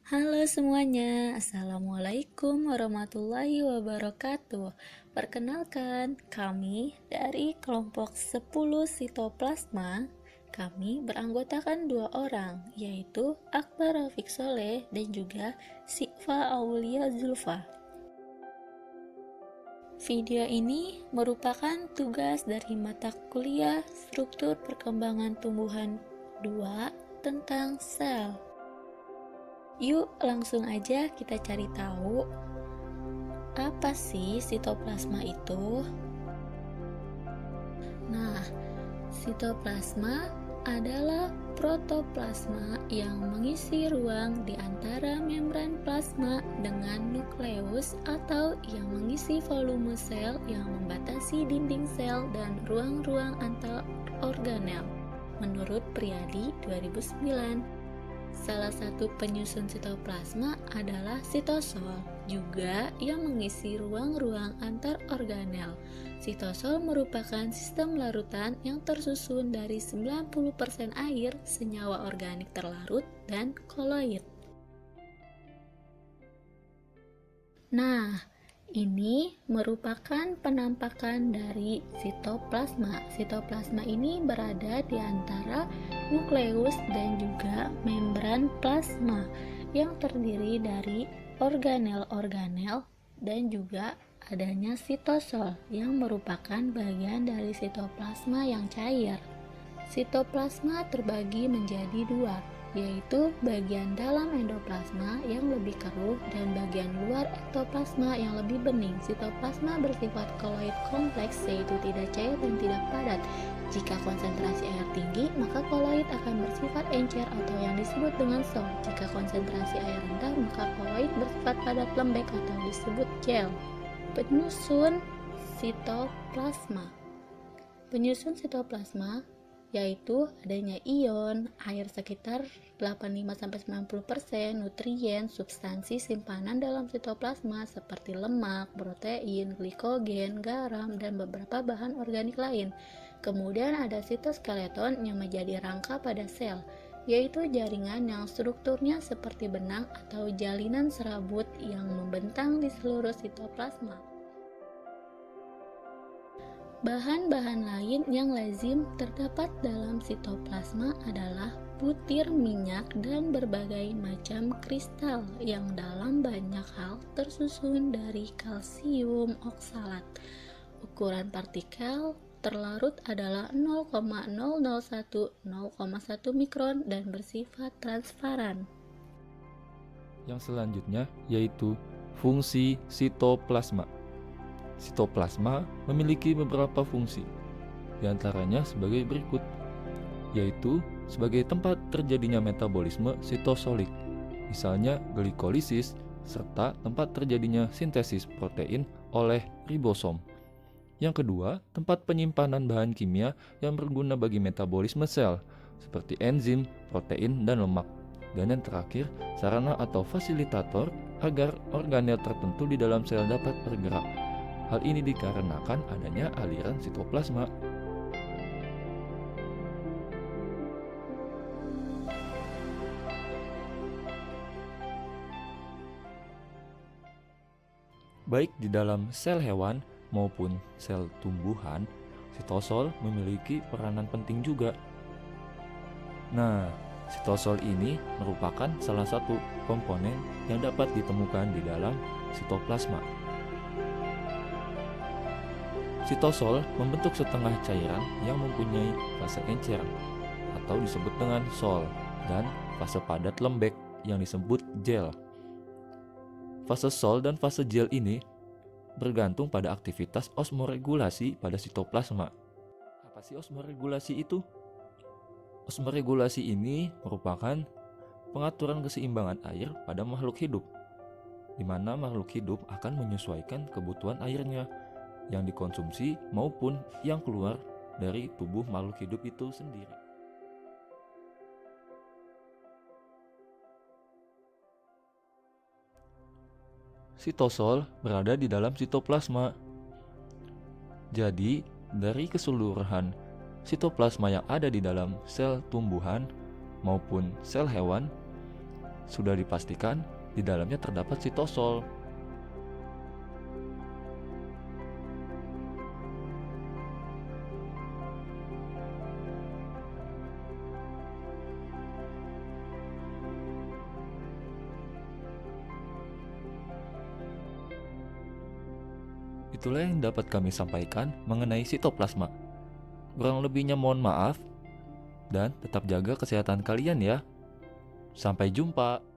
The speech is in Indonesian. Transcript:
Halo semuanya, Assalamualaikum warahmatullahi wabarakatuh. Perkenalkan, kami dari kelompok 10 Sitoplasma. Kami beranggotakan 2 orang, yaitu Akbar Rafiq Soleh dan juga Sifa Aulia Zulfa. Video ini merupakan tugas dari mata kuliah Struktur Perkembangan Tumbuhan 2 tentang sel. Yuk langsung aja kita cari tahu apa sih sitoplasma itu. Nah, sitoplasma adalah protoplasma yang mengisi ruang di antara membran plasma dengan nukleus atau yang mengisi volume sel yang membatasi dinding sel dan ruang-ruang antar organel. Menurut Priadi 2009. Salah satu penyusun sitoplasma adalah sitosol, juga yang mengisi ruang-ruang antar organel. Sitosol merupakan sistem larutan yang tersusun dari 90% air, senyawa organik terlarut, dan koloid. Nah, ini merupakan penampakan dari sitoplasma. Sitoplasma ini berada di antara nukleus dan juga membran plasma yang terdiri dari organel-organel dan juga adanya sitosol yang merupakan bagian dari sitoplasma yang cair. Sitoplasma terbagi menjadi 2, yaitu bagian dalam endoplasma yang lebih keruh dan bagian luar ektoplasma yang lebih bening. Sitoplasma bersifat koloid kompleks, yaitu tidak cair dan tidak padat. Jika konsentrasi air tinggi, maka koloid akan bersifat encer atau yang disebut dengan sol. Jika konsentrasi air rendah, maka koloid bersifat padat lembek atau disebut gel. Penyusun sitoplasma. Penyusun sitoplasma yaitu adanya ion, air sekitar 85-90%, nutrien, substansi simpanan dalam sitoplasma seperti lemak, protein, glikogen, garam, dan beberapa bahan organik lain. Kemudian ada sitoskeleton yang menjadi rangka pada sel, yaitu jaringan yang strukturnya seperti benang atau jalinan serabut yang membentang di seluruh sitoplasma. Bahan-bahan lain yang lazim terdapat dalam sitoplasma adalah butir minyak dan berbagai macam kristal yang dalam banyak hal tersusun dari kalsium oksalat. Ukuran partikel terlarut adalah 0,001-0,1 mikron dan bersifat transparan. Yang selanjutnya yaitu fungsi sitoplasma. Sitoplasma memiliki beberapa fungsi, diantaranya sebagai berikut, yaitu sebagai tempat terjadinya metabolisme sitosolik, misalnya glikolisis, serta tempat terjadinya sintesis protein oleh ribosom. Yang kedua, tempat penyimpanan bahan kimia yang berguna bagi metabolisme sel, seperti enzim, protein, dan lemak. Dan yang terakhir, sarana atau fasilitator agar organel tertentu di dalam sel dapat bergerak. Hal ini dikarenakan adanya aliran sitoplasma. Baik di dalam sel hewan maupun sel tumbuhan, sitosol memiliki peranan penting juga. Nah, sitosol ini merupakan salah satu komponen yang dapat ditemukan di dalam sitoplasma. Sitosol membentuk setengah cairan yang mempunyai fase encer atau disebut dengan sol dan fase padat lembek yang disebut gel. Fase sol dan fase gel ini bergantung pada aktivitas osmoregulasi pada sitoplasma. Apa sih osmoregulasi itu? Osmoregulasi ini merupakan pengaturan keseimbangan air pada makhluk hidup, di mana makhluk hidup akan menyesuaikan kebutuhan airnya yang dikonsumsi maupun yang keluar dari tubuh makhluk hidup itu sendiri. Sitosol berada di dalam sitoplasma. Jadi, dari keseluruhan sitoplasma yang ada di dalam sel tumbuhan maupun sel hewan, sudah dipastikan di dalamnya terdapat sitosol. Itulah yang dapat kami sampaikan mengenai sitoplasma. Kurang lebihnya mohon maaf, dan tetap jaga kesehatan kalian ya. Sampai jumpa.